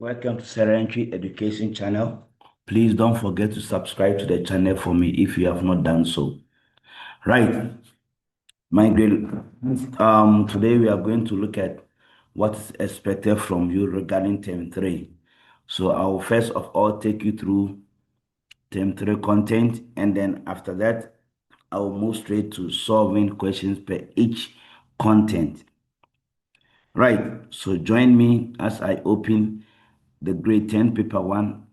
Welcome to Word-Sirantwi Education channel. Please don't forget to subscribe to the channel for me if you have not done so. Right, my grade. Today we are going to look at what is expected from you regarding term 3. So I will first of all take you through term 3 content, and then after that I will move straight to solving questions per each content. Right, so join me as I open the grade 10 paper 1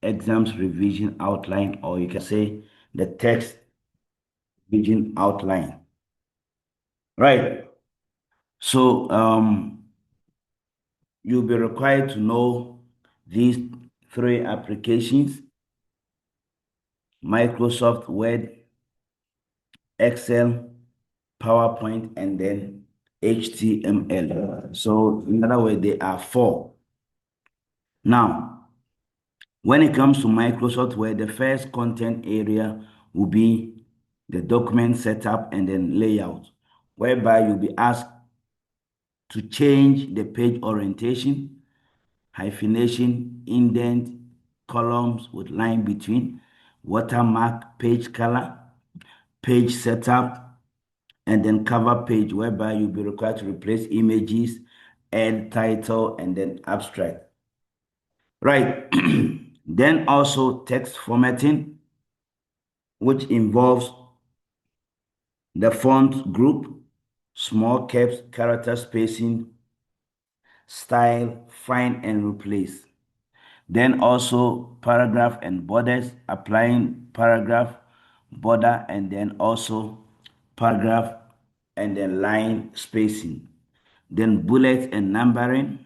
exams revision outline, or you can say the text revision outline. Right, so you'll be required to know these 3 applications: Microsoft Word, Excel, PowerPoint, and then HTML. So in other words, there are 4. Now, when it comes to Microsoft Word, the first content area will be the document setup and then layout, whereby you'll be asked to change the page orientation, hyphenation, indent, columns with line between, watermark, page color, page setup, and then cover page, whereby you'll be required to replace images, add title, and then abstract. Right. Then also text formatting, which involves the font group, small caps, character spacing, style, find and replace. Then also paragraph and borders, applying paragraph, border, and then also paragraph and then line spacing. Then bullets and numbering.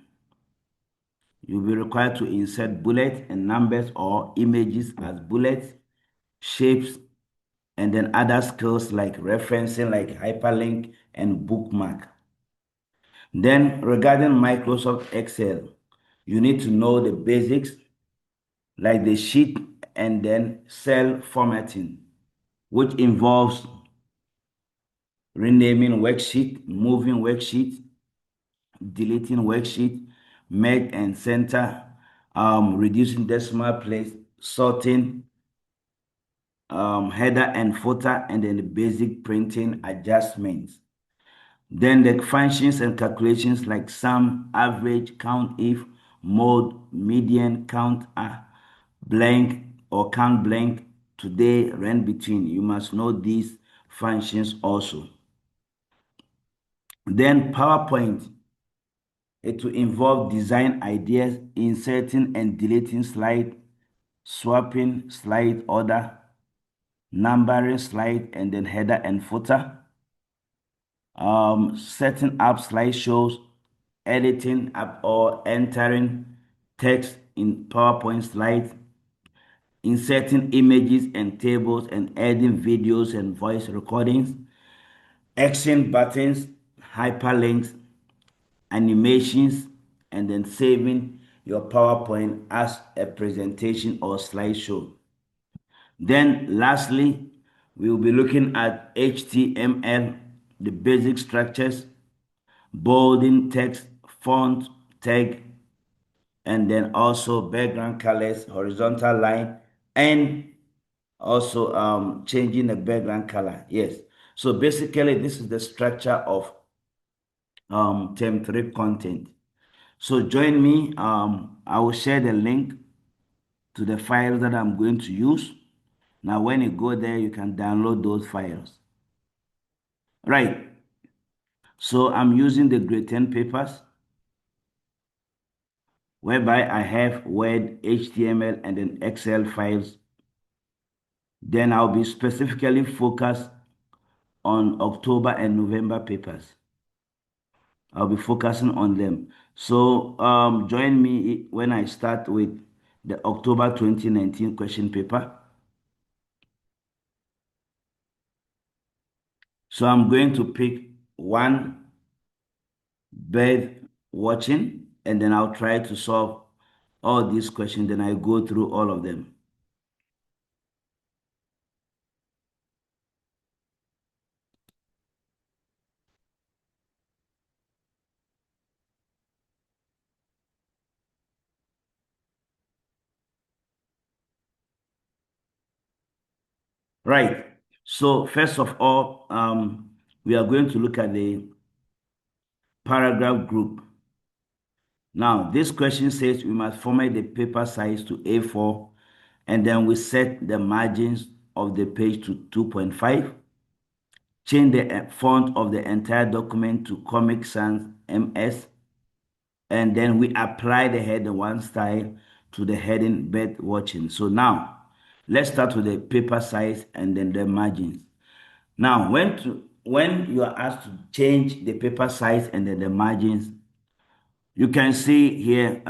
You'll be required to insert bullets and numbers or images as bullets, shapes, and then other skills like referencing, like hyperlink and bookmark. Then regarding Microsoft Excel, you need to know the basics like the sheet and then cell formatting, which involves renaming worksheet, moving worksheet, deleting worksheet, merge and center, reducing decimal place, sorting, header and footer, and then the basic printing adjustments. Then the functions and calculations like sum, average, count if, mode, median, count blank or count blank, today, rent between. You must know these functions also. Then PowerPoint, it will involve design ideas, inserting and deleting slide, swapping slide order, numbering slide, and then header and footer. Setting up slideshows, editing up or entering text in PowerPoint slides, inserting images and tables and adding videos and voice recordings, action buttons, hyperlinks, animations, and then saving your PowerPoint as a presentation or slideshow. Then lastly, we will be looking at HTML, the basic structures, bolding text, font, tag, and then also background colors, horizontal line, and also changing the background color. Yes. So basically, this is the structure of term 3 content. So join me. I will share the link to the files that I'm going to use. Now, when you go there, you can download those files. Right. So I'm using the grade 10 papers, whereby I have Word, HTML, and then Excel files. Then I'll be specifically focused on October and November papers. I'll be focusing on them. So join me when I start with the October 2019 question paper. So I'm going to pick one, bird watching, and then I'll try to solve all these questions. Then I go through all of them. Right. So first of all, we are going to look at the paragraph group. Now, this question says we must format the paper size to A4, and then we set the margins of the page to 2.5. Change the font of the entire document to Comic Sans MS, and then we apply the heading one style to the heading bird watching. So now, let's start with the paper size and then the margins. Now, when you are asked to change the paper size and then the margins, you can see here,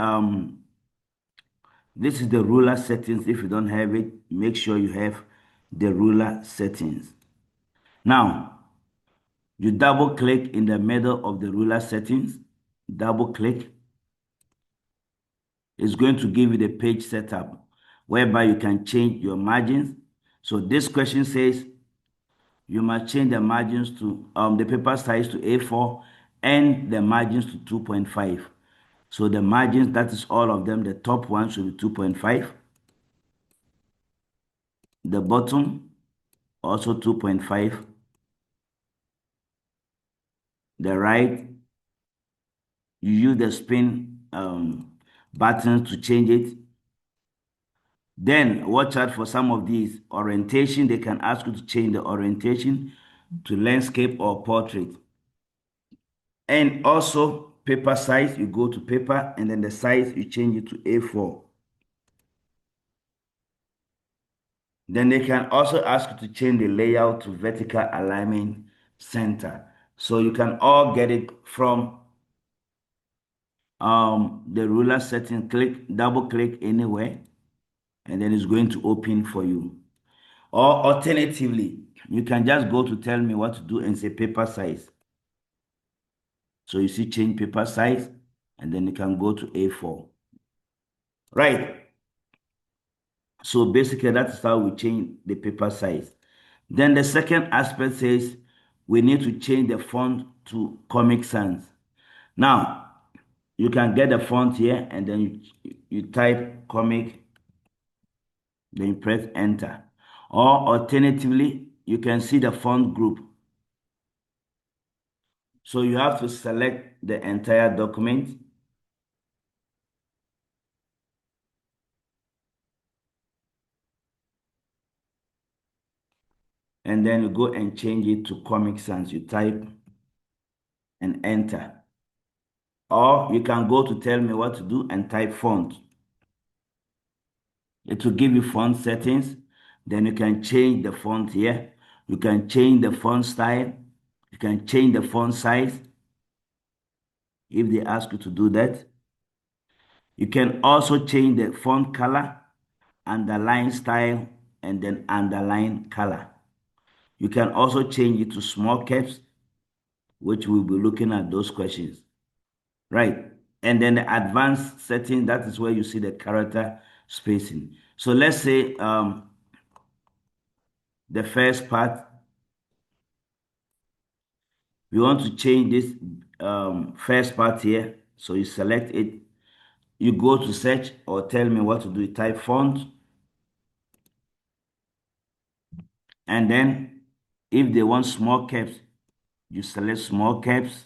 this is the ruler settings. If you don't have it, make sure you have the ruler settings. Now, you double click in the middle of the ruler settings, double click. It's going to give you the page setup whereby you can change your margins. So this question says you must change the margins to the paper size to A4 and the margins to 2.5. So the margins, that is all of them. The top one should be 2.5. The bottom also 2.5. The right, you use the spin button to change it. Then watch out for some of these. Orientation, they can ask you to change the orientation to landscape or portrait. And also paper size, you go to paper and then the size, you change it to A4. Then they can also ask you to change the layout to vertical alignment center. So you can all get it from the ruler setting. Double click anywhere, and then it's going to open for you. Or alternatively, you can just go to tell me what to do and say paper size. So you see change paper size, and then you can go to A4. Right. So basically, that's how we change the paper size. Then the second aspect says we need to change the font to Comic Sans. Now, you can get the font here and then you type Comic, then you press Enter. Or alternatively, you can see the font group. So you have to select the entire document. And then you go and change it to Comic Sans. You type and enter. Or you can go to tell me what to do and type font. It will give you font settings. Then you can change the font here. You can change the font style. You can change the font size if they ask you to do that. You can also change the font color, underline style, and then underline color. You can also change it to small caps, which we'll be looking at those questions. Right. And then the advanced setting, that is where you see the character spacing. So let's say the first part, we want to change this first part here. So you select it. You go to search or tell me what to do. You type font. And then if they want small caps, you select small caps.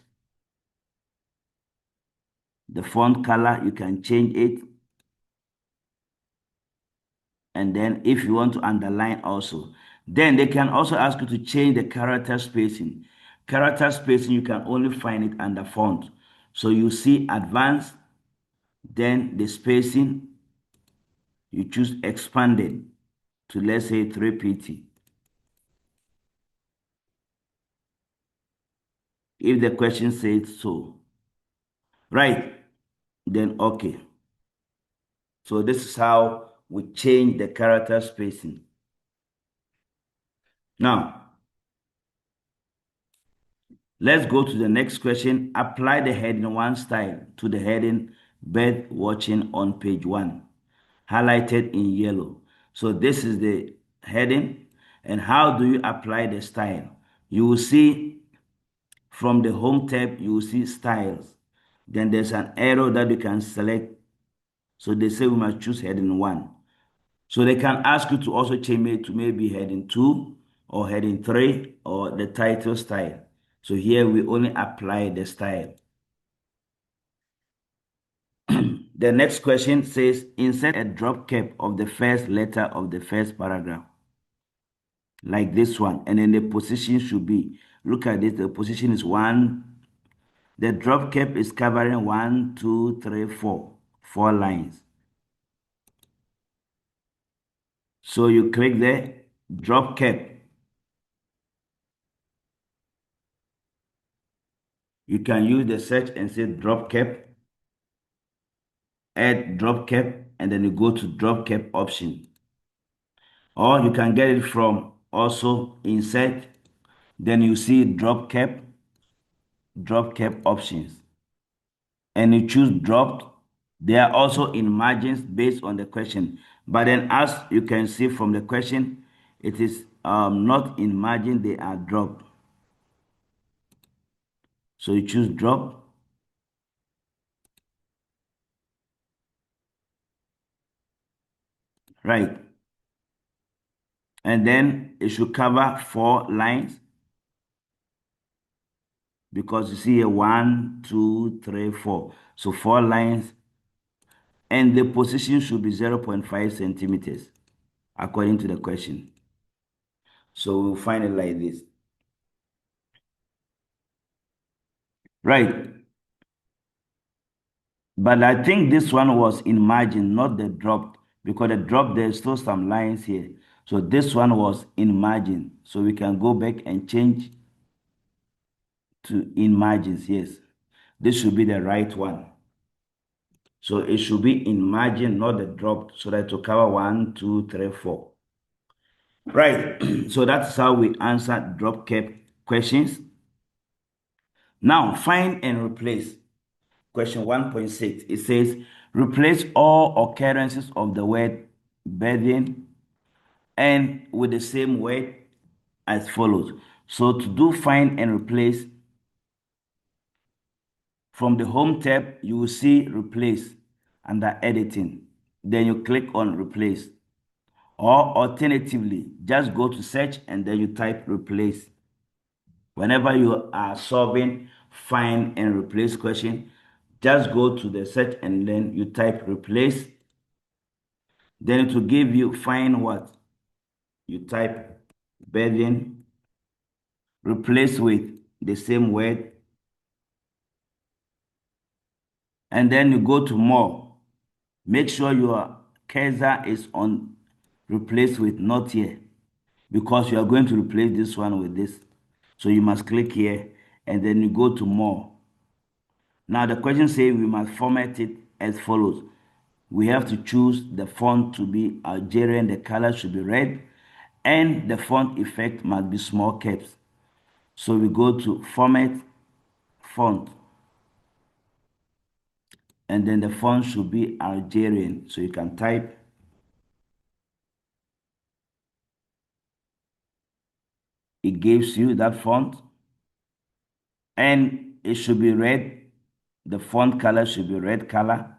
The font color, you can change it. And then if you want to underline also, then they can also ask you to change the character spacing. Character spacing, you can only find it under font. So you see advanced, then the spacing, you choose expanded to let's say 3pt. If the question says so. Right, then okay. So this is how we change the character spacing. Now, let's go to the next question. Apply the heading one style to the heading bird watching on page 1, highlighted in yellow. So this is the heading. And how do you apply the style? You will see from the home tab, you will see styles. Then there's an arrow that you can select. So they say we must choose heading 1. So they can ask you to also change it to maybe heading 2 or heading 3 or the title style. So here we only apply the style. The next question says, insert a drop cap of the first letter of the first paragraph, like this one. And then the position should be, look at this, the position is 1. The drop cap is covering 1, 2, 3, 4, 4 lines. So you click the drop cap. You can use the search and say drop cap, add drop cap, and then you go to drop cap option. Or you can get it from also insert, then you see drop cap options, and you choose dropped. They are also in margins based on the question. But then as you can see from the question, it is not in margin, they are dropped. So you choose drop. Right. And then it should cover 4 lines because you see a 1, 2, 3, 4. So 4 lines, and the position should be 0.5 centimeters according to the question. So we'll find it like this. Right. But I think this one was in margin, not the drop, because the drop, there's still some lines here. So this one was in margin. So we can go back and change to in margins. Yes, this should be the right one. So it should be in margin, not the drop, so that to cover 1, 2, 3, 4. Right. So that's how we answer drop cap questions. Now find and replace. Question 1.6. It says replace all occurrences of the word bedding and with the same word as follows. So to do find and replace, from the home tab, you will see replace under editing. Then you click on replace. Or alternatively, just go to search and then you type replace. Whenever you are solving find and replace question, just go to the search and then you type replace. Then it will give you find what? You type bedding, replace with the same word, and then you go to more. Make sure your cursor is on replace with, not here, because you are going to replace this one with this. So you must click here and then you go to more. Now the question says we must format it as follows. We have to choose the font to be Algerian, the color should be red, and the font effect must be small caps. So we go to format font, and then the font should be Algerian. So you can type, it gives you that font, and it should be red. The font color should be red color.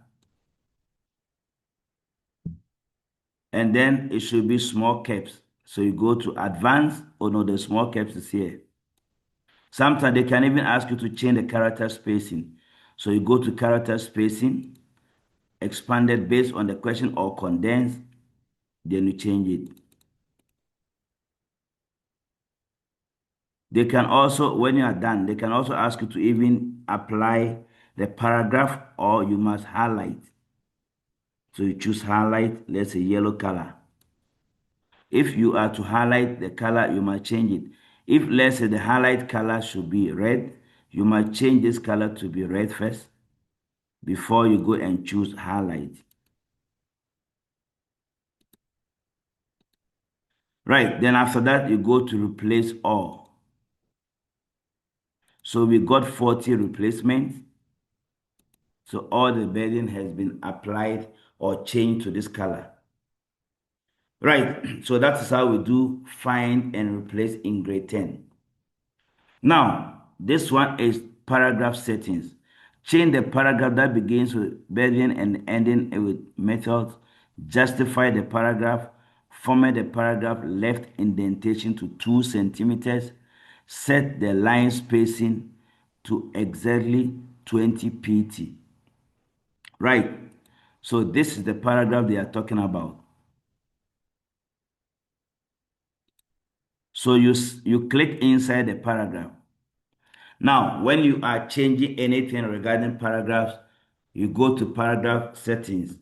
And then it should be small caps. So you go to advanced. Oh no, the small caps is here. Sometimes they can even ask you to change the character spacing. So you go to character spacing, expanded based on the question or condensed, then you change it. They can also, when you are done, they can also ask you to even apply the paragraph or you must highlight. So you choose highlight, let's say yellow color. If you are to highlight the color, you must change it. If let's say the highlight color should be red, you must change this color to be red first before you go and choose highlight. Right, then after that, you go to replace all. So we got 40 replacements. So all the bedding has been applied or changed to this color. Right, so that is how we do find and replace in grade 10. Now, this one is paragraph settings. Change the paragraph that begins with bedding and ending with methods justify the paragraph, format the paragraph, left indentation to 2 centimeters, set the line spacing to exactly 20 pt. Right. So this is the paragraph they are talking about. So you click inside the paragraph. Now, when you are changing anything regarding paragraphs, you go to paragraph settings,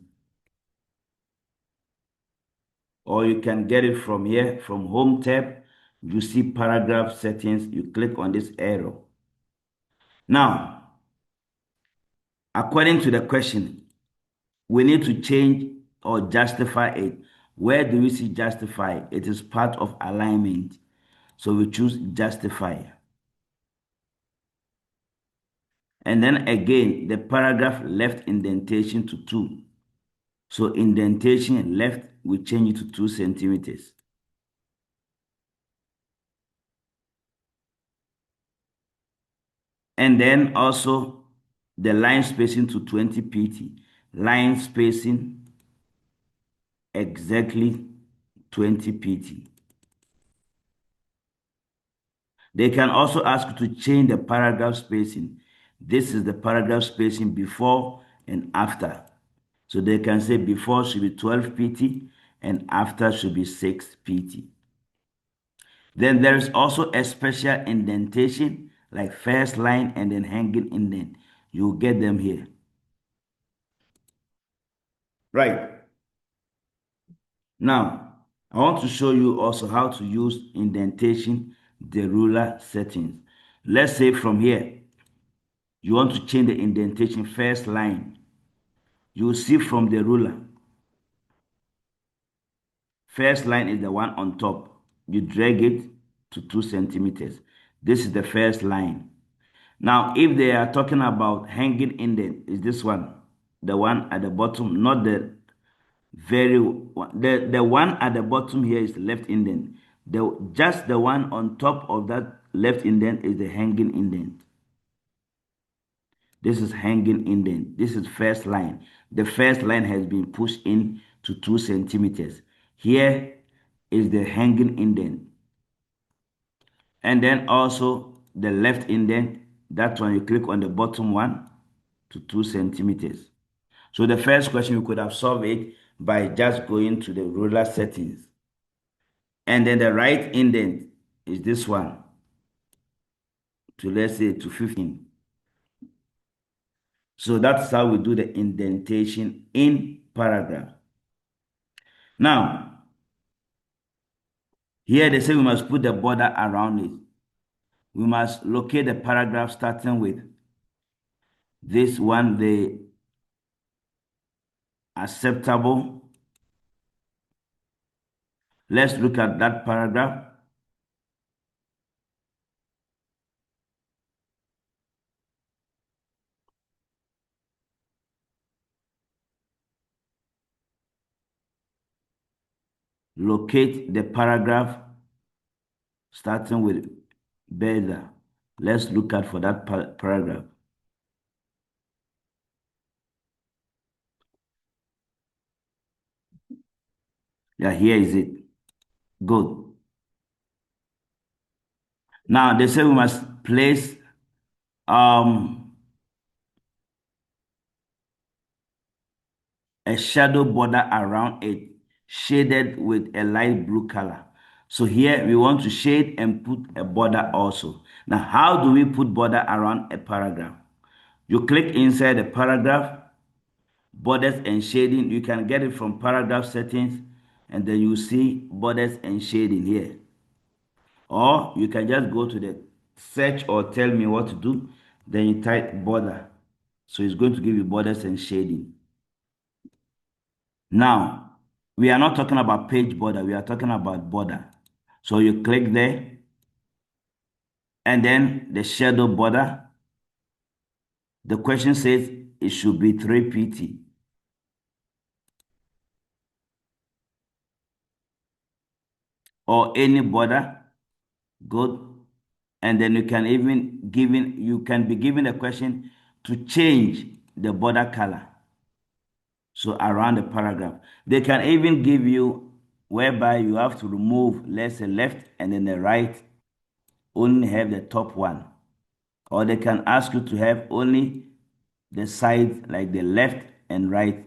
or you can get it from here, from home tab. You see paragraph settings, you click on this arrow. Now, according to the question, we need to change or justify it. Where do we see justify? It is part of alignment. So we choose justify. And then again, the paragraph left indentation to 2. So indentation left, we change it to 2 centimeters. And then also the line spacing to 20 pt. Line spacing exactly 20 pt. They can also ask you to change the paragraph spacing. This is the paragraph spacing before and after. So they can say before should be 12 pt and after should be 6 pt. Then there is also a special indentation like first line and then hanging indent. You get them here. Right. Now, I want to show you also how to use indentation, the ruler settings. Let's say from here, you want to change the indentation first line. You will see from the ruler, first line is the one on top. You drag it to 2 centimeters. This is the first line. Now, if they are talking about hanging indent, is this one, the one at the bottom, not the very one. The one at the bottom here is the left indent. Just the one on top of that left indent is the hanging indent. This is hanging indent. This is first line. The first line has been pushed in to 2 centimeters. Here is the hanging indent. And then also the left indent, that one you click on the bottom one to 2 centimeters. So the first question, you could have solved it by just going to the ruler settings. And then the right indent is this one to, let's say, to 15. So that's how we do the indentation in paragraph. Now, here they say we must put the border around it. We must locate the paragraph starting with this one, the acceptable. Let's look at that paragraph. Locate the paragraph starting with better. Let's look at for that paragraph. Yeah, here is it. Good. Now they say we must place a shadow border around it, shaded with a light blue color. So here we want to shade and put a border also. Now, how do we put border around a paragraph? You click inside the paragraph, borders and shading. You can get it from paragraph settings, and then you see borders and shading here. Or you can just go to the search or tell me what to do, then you type border. So it's going to give you borders and shading. Now, we are not talking about page border, we are talking about border. So you click there, and then the shadow border. The question says it should be 3 pt. Or any border. Good. And then you can be given a question to change the border color. So around the paragraph. They can even give you whereby you have to remove, let's say, left and then the right, only have the top one. Or they can ask you to have only the sides, like the left and right,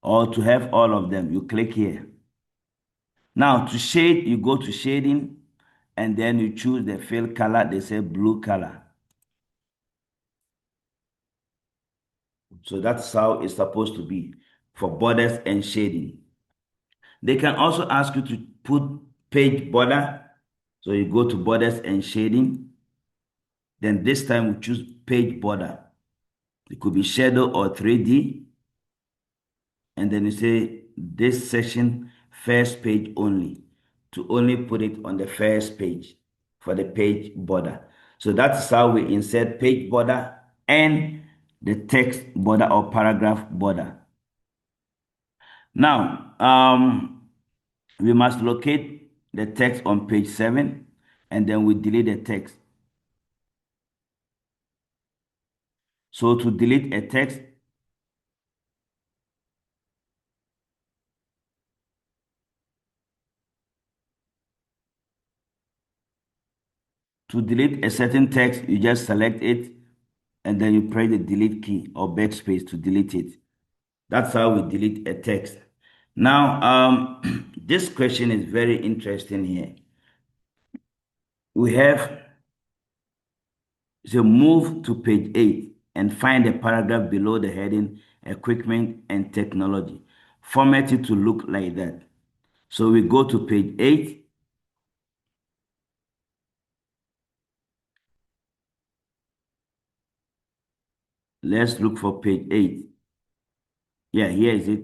or to have all of them. You click here. Now to shade, you go to shading and then you choose the fill color. They say blue color. So that's how it's supposed to be for borders and shading. They can also ask you to put page border. So you go to borders and shading. Then this time we choose page border. It could be shadow or 3D. And then you say this section first page only, to only put it on the first page for the page border. So that's how we insert page border and the text border or paragraph border. Now, we must locate the text on page 7 and then we delete the text. So to delete a text, to delete a certain text, you just select it and then you press the delete key or backspace to delete it. That's how we delete a text. Now, this question is very interesting here. We have, so move to page 8 and find the paragraph below the heading Equipment and Technology. Format it to look like that. So we go to page 8. Let's look for page 8. Yeah, here is it.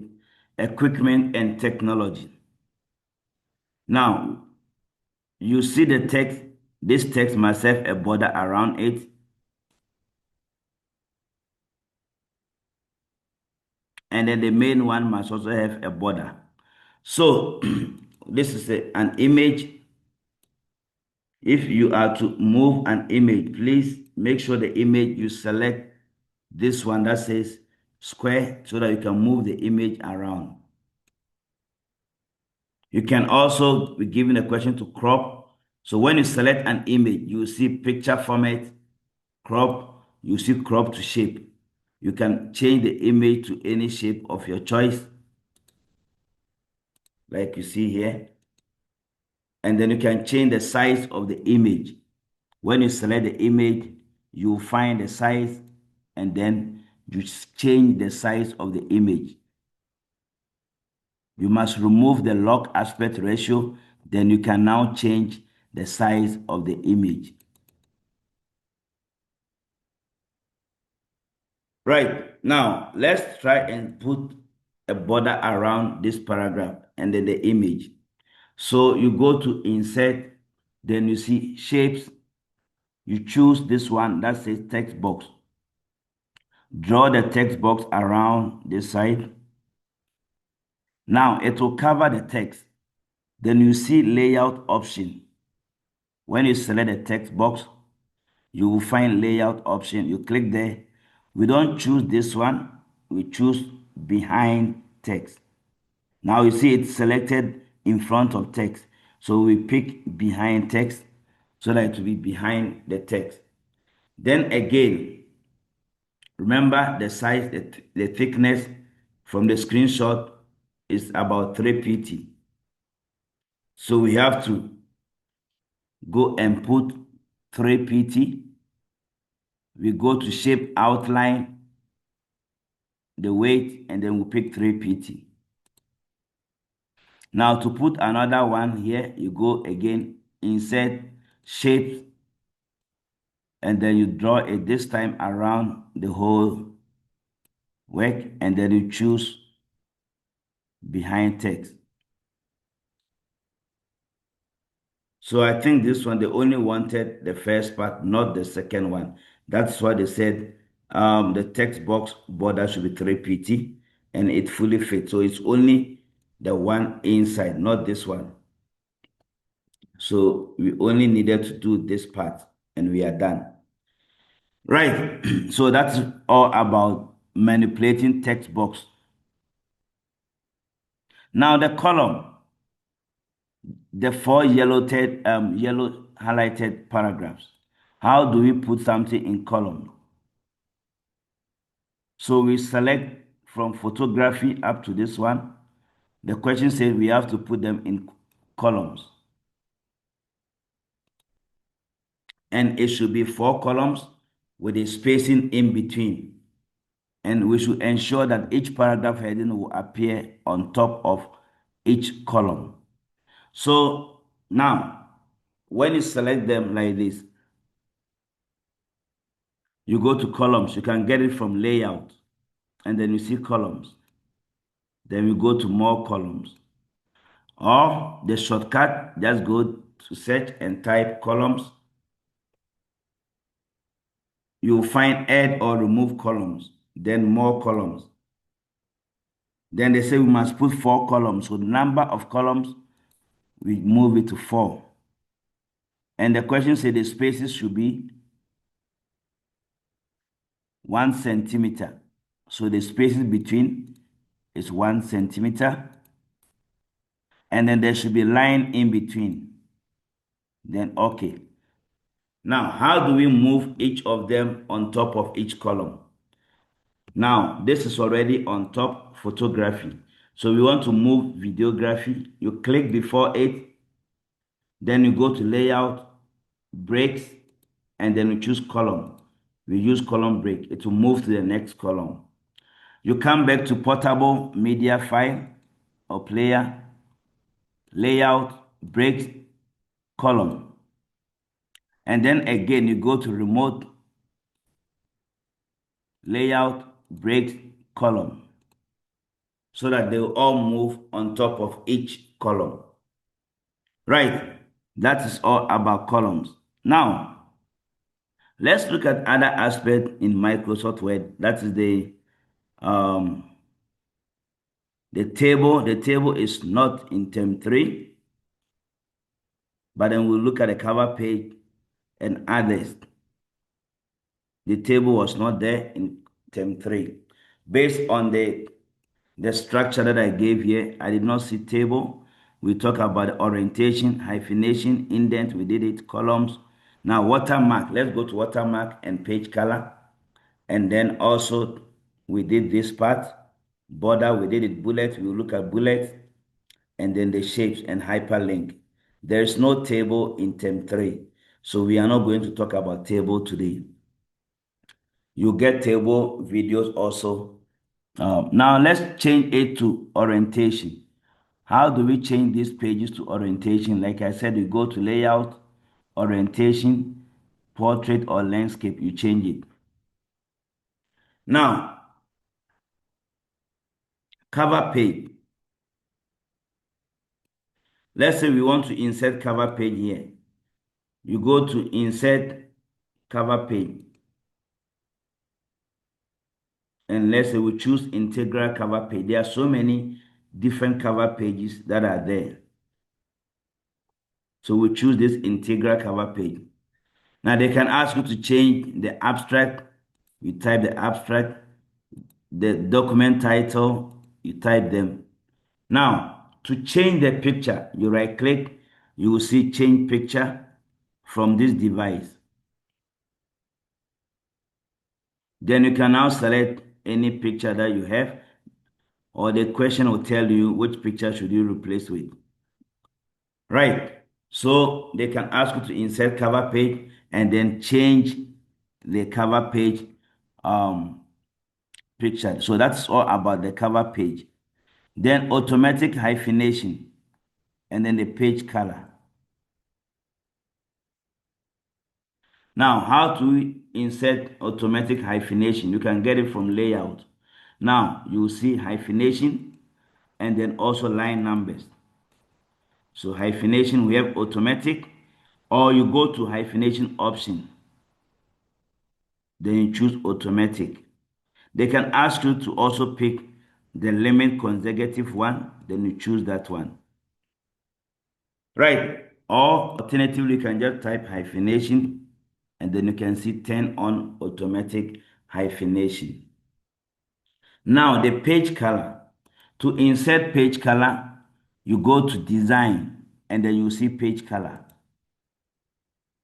Equipment and Technology. Now, you see the text. This text must have a border around it. And then the main one must also have a border. So this is an image. If you are to move an image, please make sure the image you select this one that says square so that you can move the image around. You can also be given a question to crop. So when you select an image, you see picture format, crop, you see crop to shape. You can change the image to any shape of your choice, like you see here. And then you can change the size of the image. When you select the image, you find the size and then you change the size of the image. You must remove the log aspect ratio, then you can now change the size of the image. Right, now let's try and put a border around this paragraph and then the image. So you go to insert, then you see shapes. You choose this one that says text box. Draw the text box around this side. Now it will cover the text. Then you see layout option. When you select the text box, you will find layout option. You click there. We don't choose this one. We choose behind text. Now you see it's selected in front of text. So we pick behind text so that it will be behind the text. Then again, remember the size, the thickness from the screenshot is about 3pt. So we have to go and put 3pt. We go to shape outline, the weight, and then we pick 3pt. Now to put another one here, you go again, insert shapes, and then you draw it this time around the whole work, and then you choose behind text. So I think this one, they only wanted the first part, not the second one. That's why they said the text box border should be 3pt and it fully fits. So it's only the one inside, not this one. So we only needed to do this part and we are done. Right. So that's all about manipulating text box Now the column, the four yellow highlighted paragraphs. How do we put something in column? So we select from photography up to this one. The question says we have to put them in columns. And it should be 4 columns with a spacing in between. And we should ensure that each paragraph heading will appear on top of each column. So now, when you select them like this, you go to columns. You can get it from layout, and then you see columns. Then you go to more columns. Or the shortcut, just go to search and type columns. You'll find add or remove columns, then more columns. Then they say we must put 4 columns. So the number of columns, we move it to 4. And the question said the spaces should be 1 centimeter. So the spaces between is 1 centimeter. And then there should be a line in between. Then okay. Now, how do we move each of them on top of each column? Now, this is already on top photography. So we want to move videography. You click before it, then you go to layout, breaks, and then we choose column. We use column break. It will move to the next column. You come back to portable media file or player, layout, breaks, column. And then again, you go to remote, layout, breaks, column. So that they will all move on top of each column. Right, that is all about columns. Now, let's look at other aspect in Microsoft Word. That is the table. The table is not in term 3, but then we'll look at the cover page and others. The table was not there in term 3. Based on the structure that I gave here, I did not see table. We talk about the orientation, hyphenation, indent, we did it, columns. Now watermark, let's go to watermark and page color. And then also we did this part, border, we did it bullet, we will look at bullet, and then the shapes and hyperlink. There is no table in term 3. So we are not going to talk about table today. You get table videos also. Now let's change it to orientation. How do we change these pages to orientation? Like I said, you go to layout, orientation, portrait or landscape, you change it. Now, cover page. Let's say we want to insert cover page here. You go to insert cover page. And let's say we choose integral cover page. There are so many different cover pages that are there. So we choose this integral cover page. Now they can ask you to change the abstract. You type the abstract, the document title, you type them. Now, to change the picture, you right click, you will see change picture from this device. Then you can now select any picture that you have, or the question will tell you which picture should you replace with. Right. So they can ask you to insert cover page and then change the cover page picture. So that's all about the cover page. Then automatic hyphenation and then the page color. Now, how to insert automatic hyphenation? You can get it from layout. Now, you will see hyphenation and then also line numbers. So hyphenation, we have automatic, or you go to hyphenation option. Then you choose automatic. They can ask you to also pick the limit consecutive one, then you choose that one. Right. Or alternatively, you can just type hyphenation and then you can see turn on automatic hyphenation. Now, the page color. To insert page color, you go to design and then you see page color.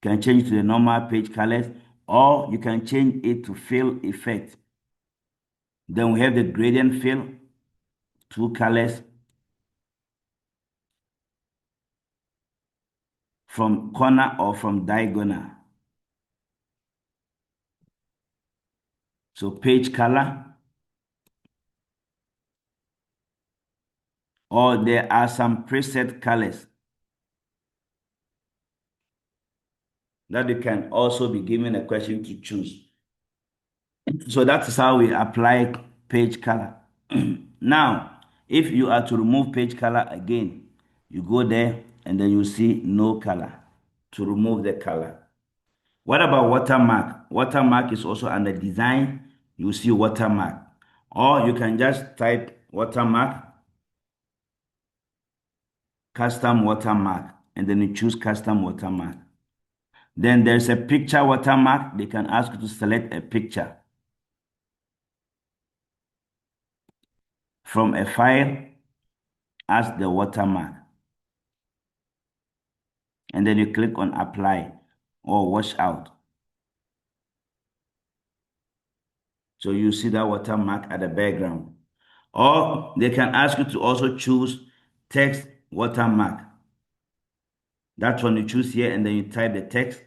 You can change to the normal page colors, or you can change it to fill effect. Then we have the gradient fill, two colors from corner or from diagonal. So page color, or there are some preset colors that you can also be given a question to choose. So that is how we apply page color. Now, if you are to remove page color again, you go there and then you see no color to remove the color. What about watermark? Watermark is also under design. You see watermark. Or you can just type watermark, custom watermark, and then you choose custom watermark. Then there's a picture watermark. They can ask you to select a picture from a file as the watermark. And then you click on apply or wash out. So you see that watermark at the background. Or they can ask you to also choose text watermark. That's when you choose here and then you type the text,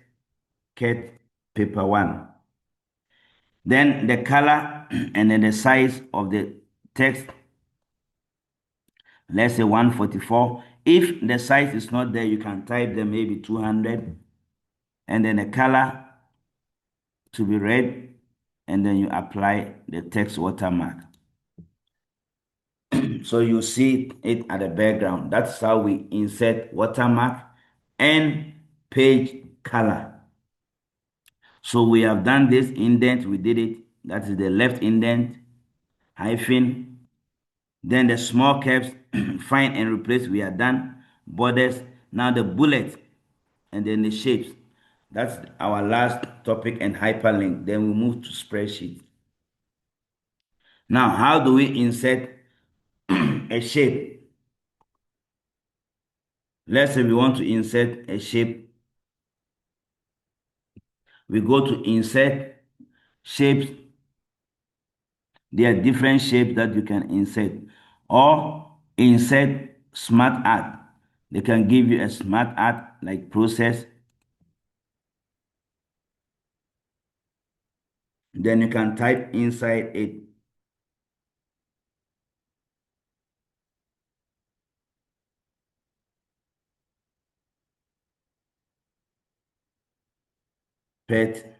cat paper one. Then the color and then the size of the text, let's say 144. If the size is not there, you can type them maybe 200. And then the color to be red, and then you apply the text watermark. So you see it at the background. That's how we insert watermark and page color. So we have done this indent, we did it. That is the left indent, hyphen. Then the small caps, find and replace, we are done. Borders, now the bullet, and then the shapes. That's our last topic and hyperlink. Then we move to spreadsheet. Now, how do we insert a shape? Let's say we want to insert a shape. We go to insert shapes. There are different shapes that you can insert. Or insert smart art. They can give you a smart art like process. Then you can type inside it. Pet.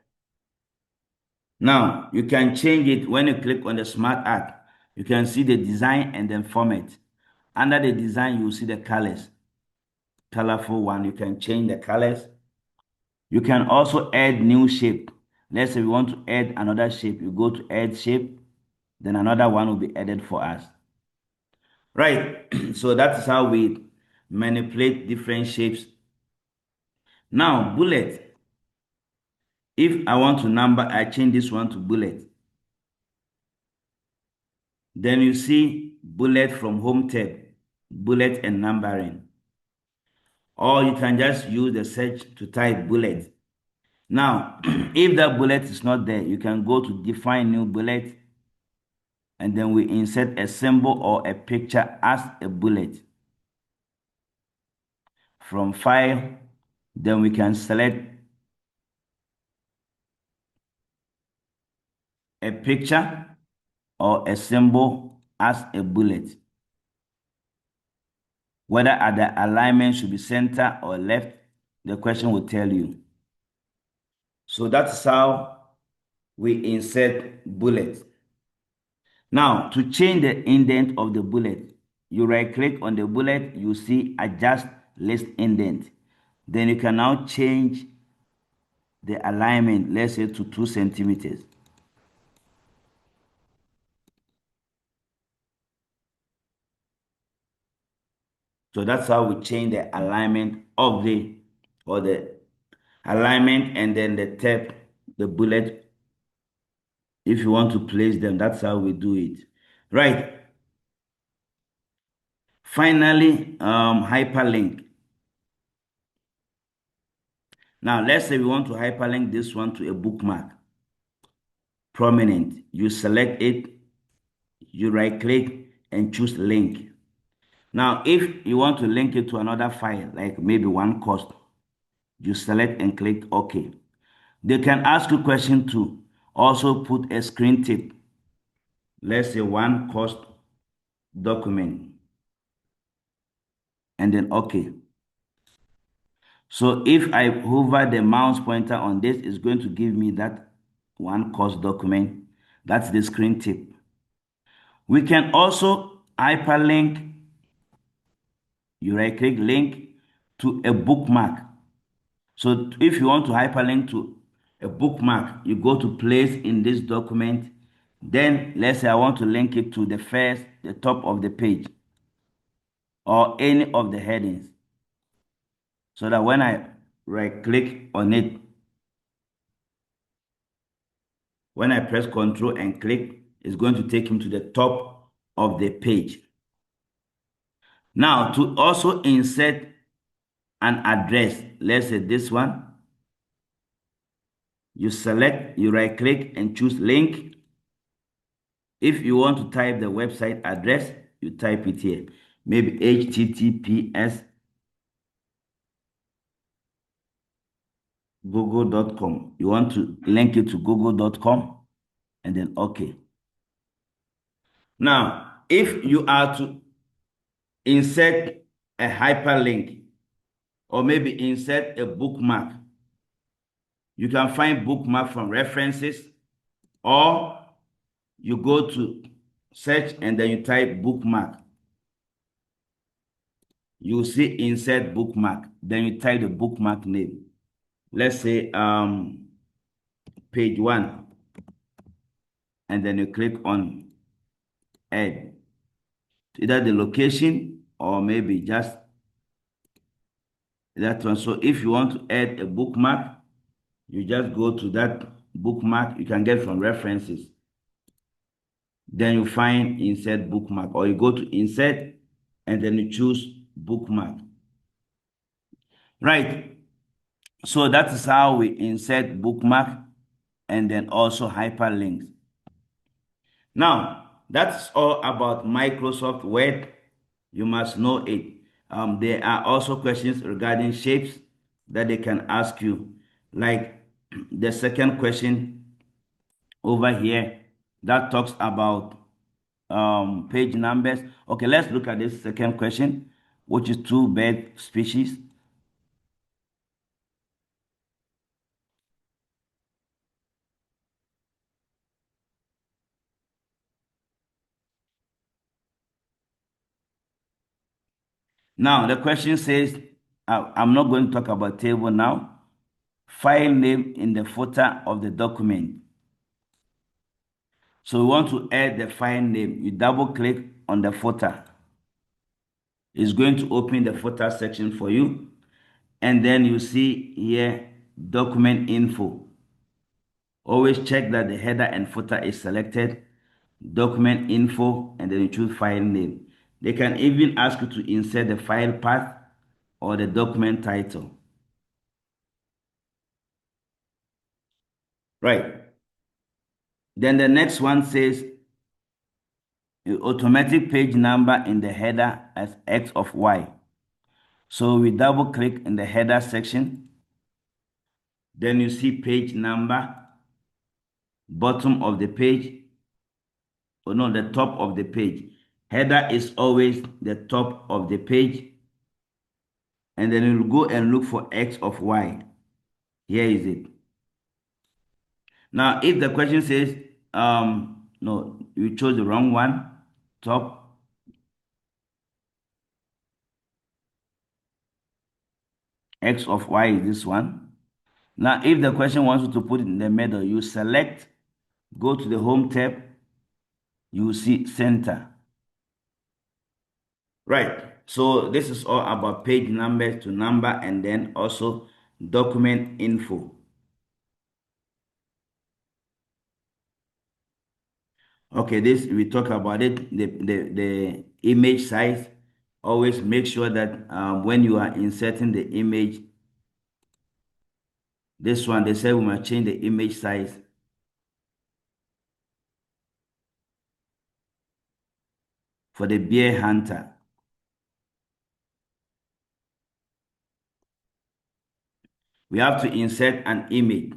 Now, you can change it when you click on the smart art. You can see the design and then format. Under the design, you see the colors. Colorful one, you can change the colors. You can also add new shape. Let's say we want to add another shape. You go to add shape, then another one will be added for us. Right, so that is how we manipulate different shapes. Now, bullet. If I want to number, I change this one to bullet. Then you see bullet from home tab, bullet and numbering. Or you can just use the search to type bullet. Now, if that bullet is not there, you can go to define new bullet, and then we insert a symbol or a picture as a bullet. From file, then we can select a picture or a symbol as a bullet. Whether the alignment should be center or left, the question will tell you. So that's how we insert bullet. Now, to change the indent of the bullet, you right click on the bullet, you see adjust list indent. Then you can now change the alignment, let's say to 2 centimeters. So that's how we change the alignment of the alignment, and then the tab, the bullet. If you want to place them, that's how we do it. Right. Finally, hyperlink. Now, let's say we want to hyperlink this one to a bookmark. Prominent. You select it, you right click and choose link. Now, if you want to link it to another file, like maybe one course, you select and click OK. They can ask you question to also put a screen tip. Let's say one course document and then OK. So if I hover the mouse pointer on this, it's going to give me that one course document. That's the screen tip. We can also hyperlink, you right click link to a bookmark. So if you want to hyperlink to a bookmark, you go to place in this document. Then let's say I want to link it to the top of the page or any of the headings. So that when I right click on it, when I press Control and click, it's going to take him to the top of the page. Now, to also insert an address, let's say this one, you select, you right click and choose link. If you want to type the website address, you type it here. Maybe https google.com. You want to link it to google.com and then OK. Now, if you are to insert a hyperlink or maybe insert a bookmark, you can find bookmark from references, or you go to search and then you type bookmark. You see insert bookmark, then you type the bookmark name. Let's say page 1, and then you click on add either the location or maybe just that one. So if you want to add a bookmark, you just go to that bookmark you can get from references. Then you find insert bookmark, or you go to insert and then you choose bookmark. Right. So that is how we insert bookmark and then also hyperlinks. Now, that's all about Microsoft Word. You must know it. There are also questions regarding shapes that they can ask you. Like the second question over here that talks about page numbers. Okay, let's look at this second question, which is two bird species. Now, the question says, I'm not going to talk about table now. File name in the footer of the document. So we want to add the file name. You double click on the footer. It's going to open the footer section for you. And then you see here, document info. Always check that the header and footer is selected. Document info, and then you choose file name. They can even ask you to insert the file path or the document title. Right. Then the next one says automatic page number in the header as X of Y. So we double click in the header section. Then you see page number, bottom of the page, or no, the top of the page. Header is always the top of the page. And then you'll go and look for X of Y. Here is it. Now, if the question says, no, you chose the wrong one, top. X of Y is this one. Now, if the question wants you to put it in the middle, you select, go to the Home tab, you will see Center. Right. So this is all about page numbers to number and then also document info. Okay, this we talk about it, the image size. always make sure that when you are inserting the image, this one, they say we must change the image size for the bear hunter. We have to insert an image.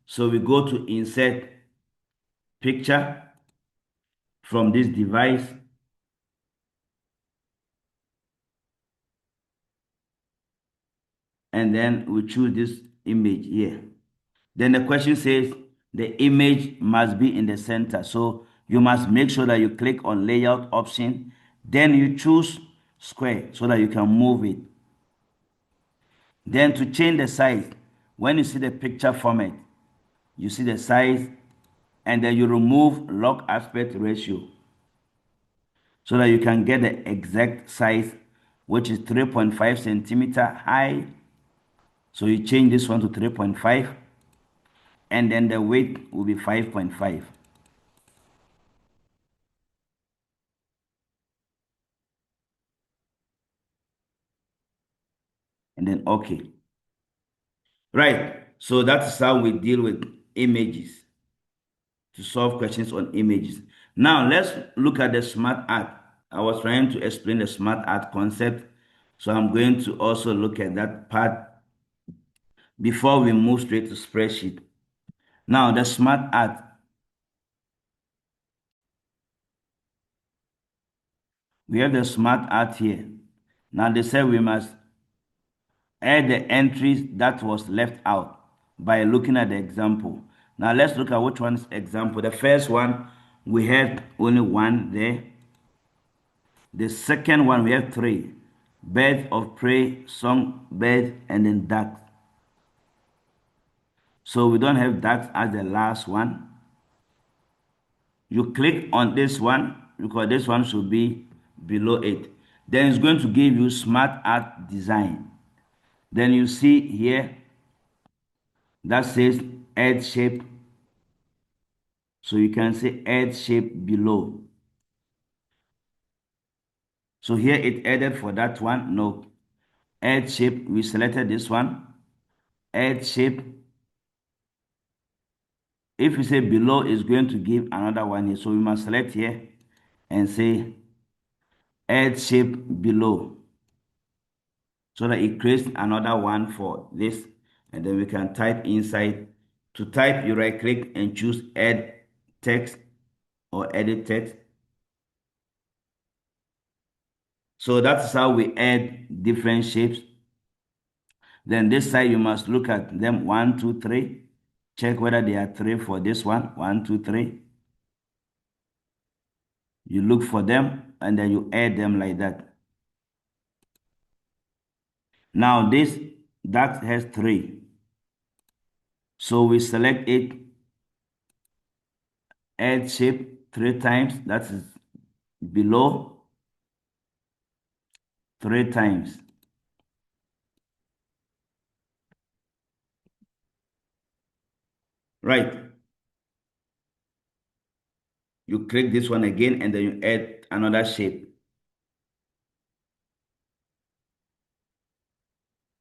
So we go to insert picture from this device. And then we choose this image here. Then the question says the image must be in the center. So you must make sure that you click on layout option. Then you choose square so that you can move it. Then to change the size, when you see the picture format, you see the size, and then you remove lock aspect ratio so that you can get the exact size, which is 3.5 centimeter high. So you change this one to 3.5, and then the width will be 5.5. And then okay. Right. So that's how we deal with images, to solve questions on images. Now let's look at the smart art. I was trying to explain the smart art concept. So I'm going to also look at that part before we move straight to spreadsheet. Now the smart art. We have the smart art here. Now they say we must add the entries that was left out by looking at the example. Now let's look at which one's example. The first one, we have only one there. The second one, we have three. Birds of prey, songbird, and then ducks. So we don't have ducks as the last one. You click on this one because this one should be below it. Then it's going to give you smart art design. Then you see here that says add shape. So you can say add shape below. So here it added for that one. No. Add shape. We selected this one. Add shape. If you say below, it's going to give another one here. So we must select here and say add shape below. So that it creates another one for this. And then we can type inside. To type, you right click and choose add text or edit text. So that's how we add different shapes. Then this side, you must look at them 1, 2, 3. Check whether they are 3 for this one. 1, 2, 3. You look for them and then you add them like that. Now this, that has 3. So we select it, add shape 3 times. That is below 3 times. Right. You click this one again and then you add another shape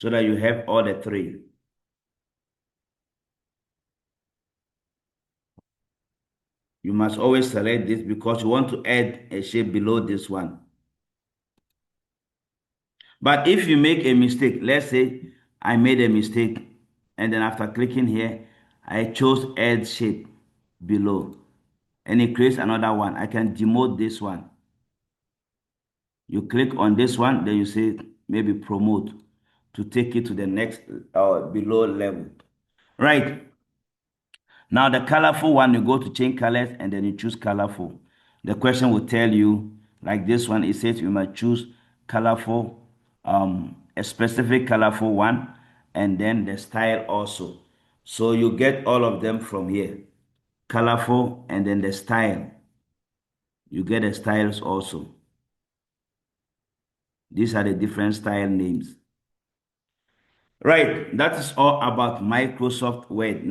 so that you have all the 3. You must always select this because you want to add a shape below this one. But if you make a mistake, let's say I made a mistake and then after clicking here, I chose add shape below and it creates another one. I can demote this one. You click on this one, then you say maybe promote to take it to the next below level. Right. Now the colorful one, you go to change colors and then you choose colorful. The question will tell you, like this one, it says you must choose colorful, a specific colorful one, and then the style also. So you get all of them from here. Colorful and then the style. You get the styles also. These are the different style names. Right, that is all about Microsoft Word. Now